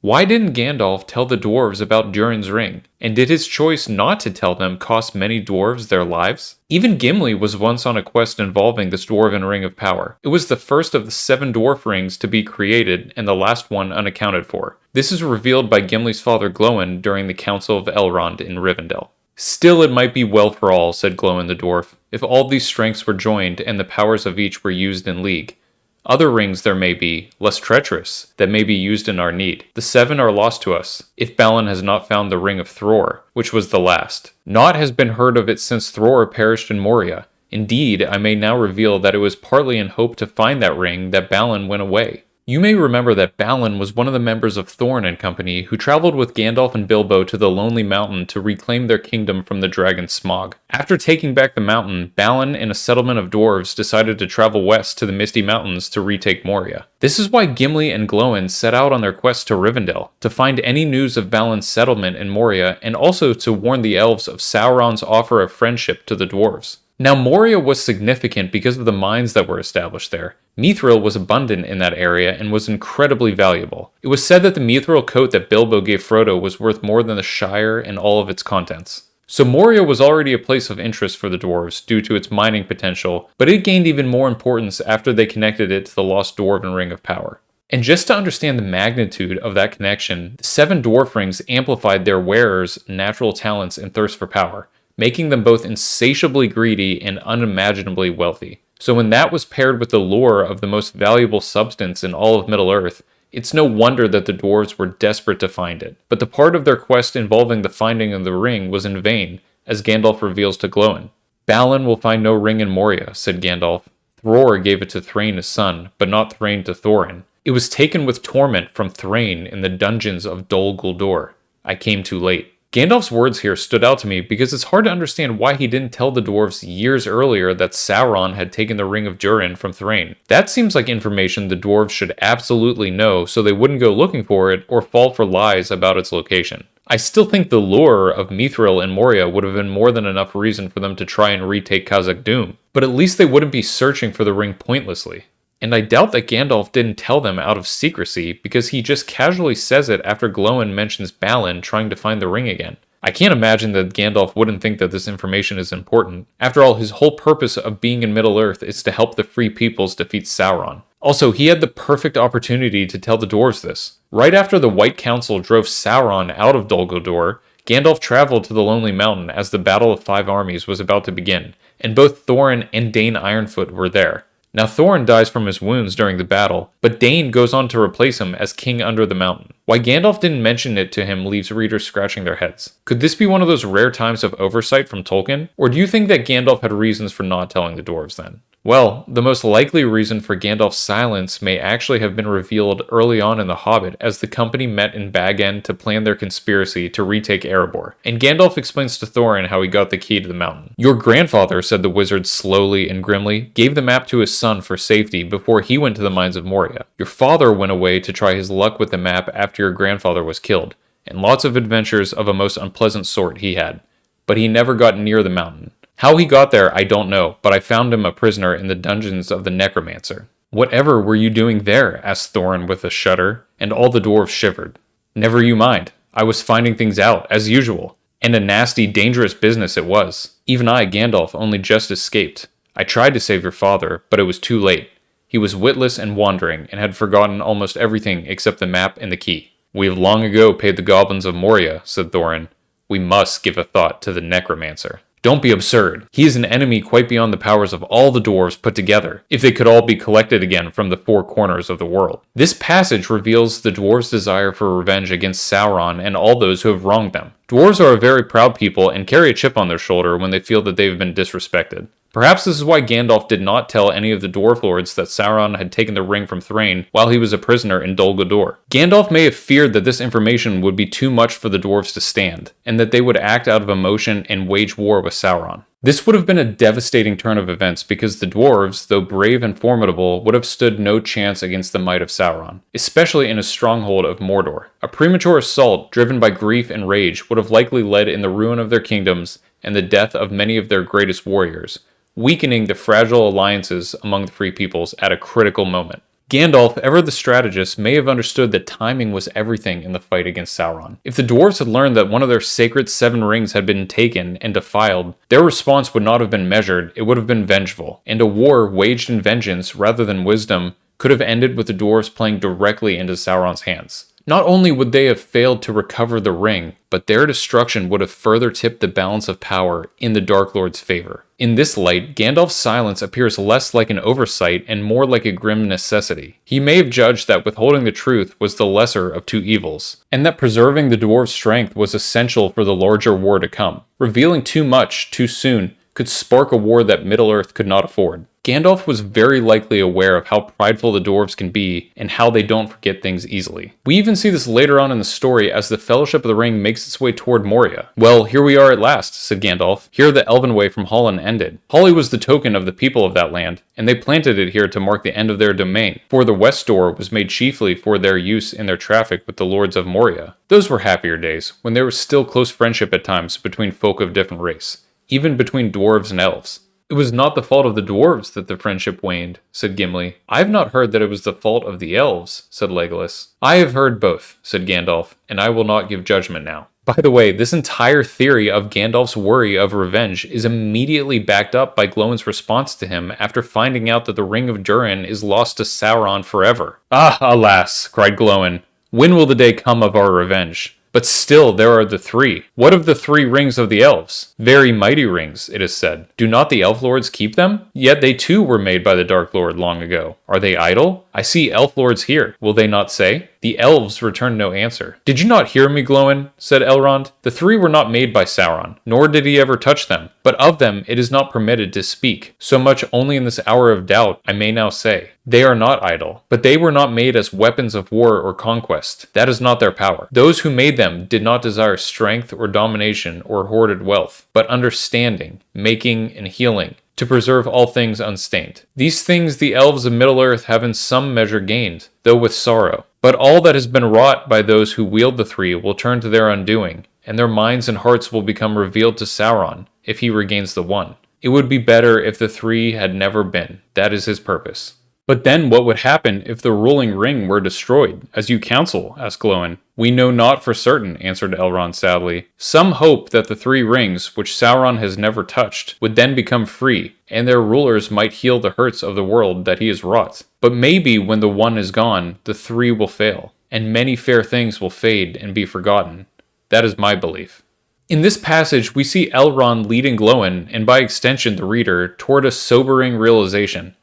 Why didn't Gandalf tell the dwarves about Durin's ring? And did his choice not to tell them cost many dwarves their lives? Even Gimli was once on a quest involving this dwarven ring of power. It was the first of the 7 dwarf rings to be created and the last one unaccounted for. This is revealed by Gimli's father Glóin during the Council of Elrond in Rivendell. Still, it might be well for all, said Glóin the dwarf, if all these strengths were joined and the powers of each were used in league. Other rings there may be, less treacherous, that may be used in our need. The 7 are lost to us, if Balin has not found the ring of Thror, which was the last. Naught has been heard of it since Thror perished in Moria. Indeed, I may now reveal that it was partly in hope to find that ring that Balin went away. You may remember that Balin was one of the members of Thorin and company who traveled with Gandalf and Bilbo to the Lonely Mountain to reclaim their kingdom from the dragon Smaug. After taking back the mountain, Balin and a settlement of dwarves decided to travel west to the Misty Mountains to retake Moria. This is why Gimli and Glóin set out on their quest to Rivendell, to find any news of Balin's settlement in Moria and also to warn the elves of Sauron's offer of friendship to the dwarves. Now, Moria was significant because of the mines that were established there. Mithril was abundant in that area and was incredibly valuable. It was said that the mithril coat that Bilbo gave Frodo was worth more than the Shire and all of its contents. So Moria was already a place of interest for the dwarves due to its mining potential, but it gained even more importance after they connected it to the lost dwarven ring of power. And just to understand the magnitude of that connection, the 7 dwarf rings amplified their wearers' natural talents and thirst for power, making them both insatiably greedy and unimaginably wealthy. So when that was paired with the lure of the most valuable substance in all of Middle-earth, it's no wonder that the dwarves were desperate to find it. But the part of their quest involving the finding of the ring was in vain, as Gandalf reveals to Glóin. Balin will find no ring in Moria, said Gandalf. Thror gave it to Thrain his son, but not Thrain to Thorin. It was taken with torment from Thrain in the dungeons of Dol Guldur. I came too late. Gandalf's words here stood out to me because it's hard to understand why he didn't tell the dwarves years earlier that Sauron had taken the Ring of Durin from Thrain. That seems like information the dwarves should absolutely know so they wouldn't go looking for it or fall for lies about its location. I still think the lure of Mithril and Moria would have been more than enough reason for them to try and retake Khazad-dûm, but at least they wouldn't be searching for the ring pointlessly. And I doubt that Gandalf didn't tell them out of secrecy, because he just casually says it after Glóin mentions Balin trying to find the ring again. I can't imagine that Gandalf wouldn't think that this information is important. After all, his whole purpose of being in Middle-earth is to help the Free Peoples defeat Sauron. Also, he had the perfect opportunity to tell the dwarves this. Right after the White Council drove Sauron out of Dol Guldur, Gandalf traveled to the Lonely Mountain as the Battle of 5 Armies was about to begin, and both Thorin and Dane Ironfoot were there. Now Thorin dies from his wounds during the battle, but Dane goes on to replace him as king under the mountain. Why Gandalf didn't mention it to him leaves readers scratching their heads. Could this be one of those rare times of oversight from Tolkien? Or do you think that Gandalf had reasons for not telling the dwarves then? Well, the most likely reason for Gandalf's silence may actually have been revealed early on in The Hobbit as the company met in Bag End to plan their conspiracy to retake Erebor, and Gandalf explains to Thorin how he got the key to the mountain. Your grandfather, said the wizard slowly and grimly, gave the map to his son for safety before he went to the mines of Moria. Your father went away to try his luck with the map after your grandfather was killed, and lots of adventures of a most unpleasant sort he had, but he never got near the mountain. How he got there, I don't know, but I found him a prisoner in the dungeons of the Necromancer. Whatever were you doing there? Asked Thorin with a shudder, and all the dwarves shivered. Never you mind. I was finding things out, as usual. And a nasty, dangerous business it was. Even I, Gandalf, only just escaped. I tried to save your father, but it was too late. He was witless and wandering, and had forgotten almost everything except the map and the key. We have long ago paid the goblins of Moria, said Thorin. We must give a thought to the Necromancer. Don't be absurd. He is an enemy quite beyond the powers of all the dwarves put together, if they could all be collected again from the 4 corners of the world. This passage reveals the dwarves' desire for revenge against Sauron and all those who have wronged them. Dwarves are a very proud people and carry a chip on their shoulder when they feel that they've been disrespected. Perhaps this is why Gandalf did not tell any of the dwarf lords that Sauron had taken the ring from Thrain while he was a prisoner in Dol Guldur. Gandalf may have feared that this information would be too much for the dwarves to stand, and that they would act out of emotion and wage war with Sauron. This would have been a devastating turn of events because the dwarves, though brave and formidable, would have stood no chance against the might of Sauron, especially in a stronghold of Mordor. A premature assault driven by grief and rage would have likely led in the ruin of their kingdoms and the death of many of their greatest warriors, weakening the fragile alliances among the Free Peoples at a critical moment. Gandalf, ever the strategist, may have understood that timing was everything in the fight against Sauron. If the dwarves had learned that one of their sacred 7 rings had been taken and defiled, their response would not have been measured, it would have been vengeful, and a war waged in vengeance rather than wisdom could have ended with the dwarves playing directly into Sauron's hands. Not only would they have failed to recover the ring, but their destruction would have further tipped the balance of power in the Dark Lord's favor. In this light, Gandalf's silence appears less like an oversight and more like a grim necessity. He may have judged that withholding the truth was the lesser of 2 evils, and that preserving the dwarves' strength was essential for the larger war to come. Revealing too much, too soon, could spark a war that Middle-earth could not afford. Gandalf was very likely aware of how prideful the dwarves can be and how they don't forget things easily. We even see this later on in the story as the Fellowship of the Ring makes its way toward Moria. "Well, here we are at last," said Gandalf. "Here the Elven way from Holland ended. Holly was the token of the people of that land, and they planted it here to mark the end of their domain, for the West Door was made chiefly for their use in their traffic with the lords of Moria. Those were happier days, when there was still close friendship at times between folk of different race, even between dwarves and elves." "It was not the fault of the dwarves that the friendship waned," said Gimli. "I have not heard that it was the fault of the elves," said Legolas. "I have heard both," said Gandalf, "and I will not give judgment now." By the way, this entire theory of Gandalf's worry of revenge is immediately backed up by Glóin's response to him after finding out that the Ring of Durin is lost to Sauron forever. "Ah, alas," cried Glóin, "when will the day come of our revenge? But still there are the 3. What of the 3 rings of the elves? Very mighty rings, it is said. Do not the elf lords keep them? Yet they too were made by the Dark Lord long ago. Are they idle? I see elf lords here. Will they not say?" The elves returned no answer. "Did you not hear me, Glóin?" said Elrond. "The 3 were not made by Sauron, nor did he ever touch them. But of them it is not permitted to speak. So much only in this hour of doubt I may now say. They are not idle, but they were not made as weapons of war or conquest. That is not their power. Those who made them did not desire strength or domination or hoarded wealth, but understanding, making, and healing, to preserve all things unstained. These things the elves of Middle-earth have in some measure gained, though with sorrow. But all that has been wrought by those who wield the 3 will turn to their undoing, and their minds and hearts will become revealed to Sauron, if he regains the 1. It would be better if the 3 had never been. That is his purpose." "But then what would happen if the ruling ring were destroyed, as you counsel?" asked Glóin. "We know not for certain," answered Elrond sadly. "Some hope that the 3 rings, which Sauron has never touched, would then become free, and their rulers might heal the hurts of the world that he has wrought. But maybe when the 1 is gone, the 3 will fail, and many fair things will fade and be forgotten. That is my belief." In this passage, we see Elrond leading Glóin, and by extension the reader, toward a sobering realization.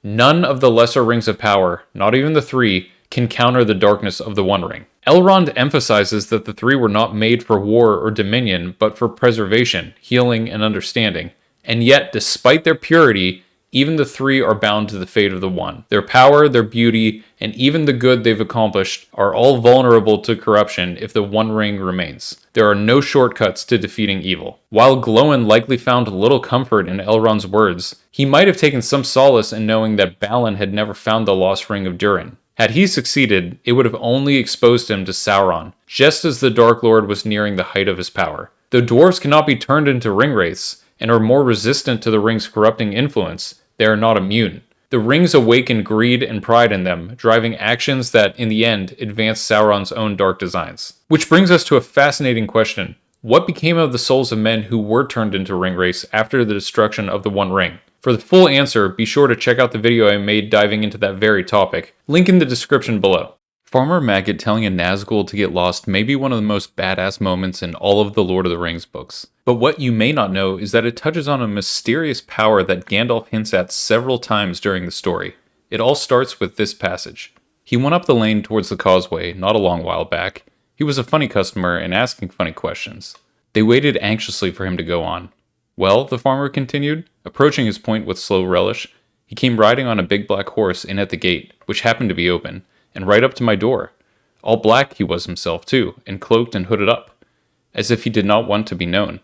None of the lesser rings of power, not even the 3, can counter the darkness of the One Ring. Elrond emphasizes that the 3 were not made for war or dominion, but for preservation, healing, and understanding. And yet, despite their purity, even the 3 are bound to the fate of the 1. Their power, their beauty, and even the good they've accomplished are all vulnerable to corruption if the One Ring remains. There are no shortcuts to defeating evil. While Glóin likely found little comfort in Elrond's words, he might have taken some solace in knowing that Balin had never found the lost Ring of Durin. Had he succeeded, it would have only exposed him to Sauron, just as the Dark Lord was nearing the height of his power. Though dwarves cannot be turned into ringwraiths, and are more resistant to the ring's corrupting influence, they are not immune. The rings awaken greed and pride in them, driving actions that, in the end, advance Sauron's own dark designs. Which brings us to a fascinating question. What became of the souls of men who were turned into ringwraiths after the destruction of the One Ring? For the full answer, be sure to check out the video I made diving into that very topic. Link in the description below. Farmer Maggot telling a Nazgul to get lost may be one of the most badass moments in all of the Lord of the Rings books. But what you may not know is that it touches on a mysterious power that Gandalf hints at several times during the story. It all starts with this passage. He went up the lane towards the causeway not a long while back. He was a funny customer and asking funny questions. They waited anxiously for him to go on. "Well," the farmer continued, approaching his point with slow relish, "he came riding on a big black horse in at the gate, which happened to be open, and right up to my door. All black he was himself, too, and cloaked and hooded up, as if he did not want to be known.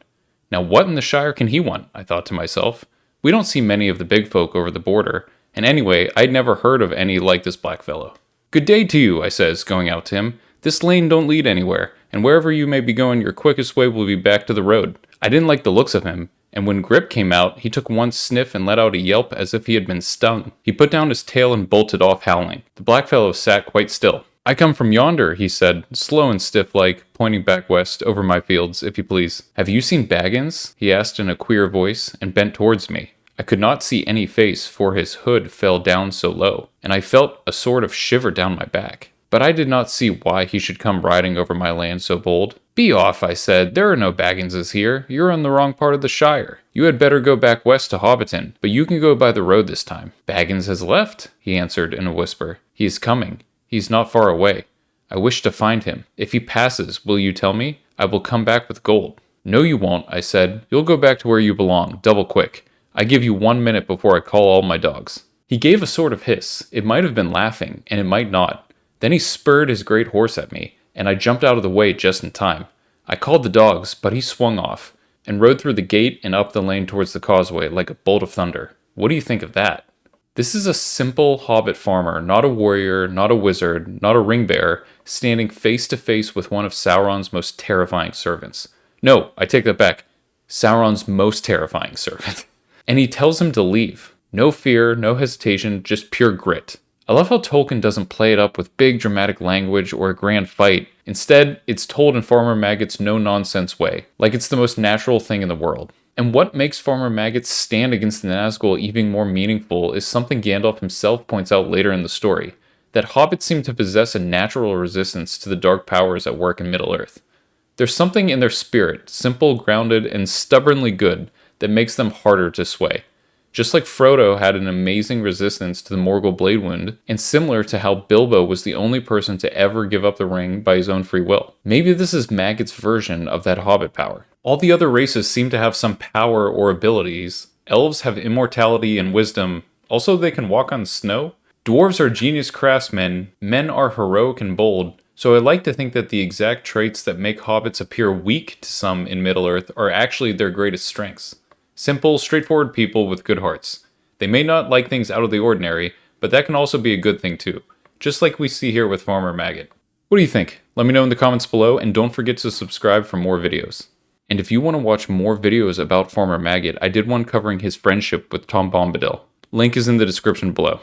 Now what in the Shire can he want? I thought to myself. We don't see many of the big folk over the border, and anyway, I'd never heard of any like this black fellow. 'Good day to you,' I says, going out to him. 'This lane don't lead anywhere, and wherever you may be going, your quickest way will be back to the road.' I didn't like the looks of him, And when Grip came out, he took one sniff and let out a yelp as if he had been stung. He put down his tail and bolted off howling. The blackfellow sat quite still. "I come from yonder," he said, slow and stiff-like, pointing back west, over my fields, if you please. "Have you seen Baggins?" he asked in a queer voice, and bent towards me. I could not see any face, for his hood fell down so low, and I felt a sort of shiver down my back. But I did not see why he should come riding over my land so bold. "Be off," I said. "There are no Bagginses here. You're in the wrong part of the Shire. You had better go back west to Hobbiton, but you can go by the road this time." "Baggins has left," he answered in a whisper. "He is coming. He is not far away. I wish to find him. If he passes, will you tell me? I will come back with gold." "No, you won't," I said. "You'll go back to where you belong, double quick. I give you 1 minute before I call all my dogs." He gave a sort of hiss. It might have been laughing, and it might not. Then he spurred his great horse at me, and I jumped out of the way just in time. I called the dogs, but he swung off, and rode through the gate and up the lane towards the causeway like a bolt of thunder. What do you think of that? This is a simple hobbit farmer, not a warrior, not a wizard, not a ring bearer, standing face to face with one of Sauron's most terrifying servants. No, I take that back. Sauron's most terrifying servant. And he tells him to leave. No fear, no hesitation, just pure grit. I love how Tolkien doesn't play it up with big dramatic language or a grand fight. Instead, it's told in Farmer Maggot's no-nonsense way, like it's the most natural thing in the world. And what makes Farmer Maggot's stand against the Nazgul even more meaningful is something Gandalf himself points out later in the story, that hobbits seem to possess a natural resistance to the dark powers at work in Middle-earth. There's something in their spirit, simple, grounded, and stubbornly good, that makes them harder to sway. Just like Frodo had an amazing resistance to the Morgul blade wound, and similar to how Bilbo was the only person to ever give up the ring by his own free will. Maybe this is Maggot's version of that hobbit power. All the other races seem to have some power or abilities. Elves have immortality and wisdom. Also, they can walk on snow. Dwarves are genius craftsmen. Men are heroic and bold. So I like to think that the exact traits that make hobbits appear weak to some in Middle-earth are actually their greatest strengths. Simple, straightforward people with good hearts. They may not like things out of the ordinary, but that can also be a good thing too. Just like we see here with Farmer Maggot. What do you think? Let me know in the comments below, and don't forget to subscribe for more videos. And if you want to watch more videos about Farmer Maggot, I did one covering his friendship with Tom Bombadil. Link is in the description below.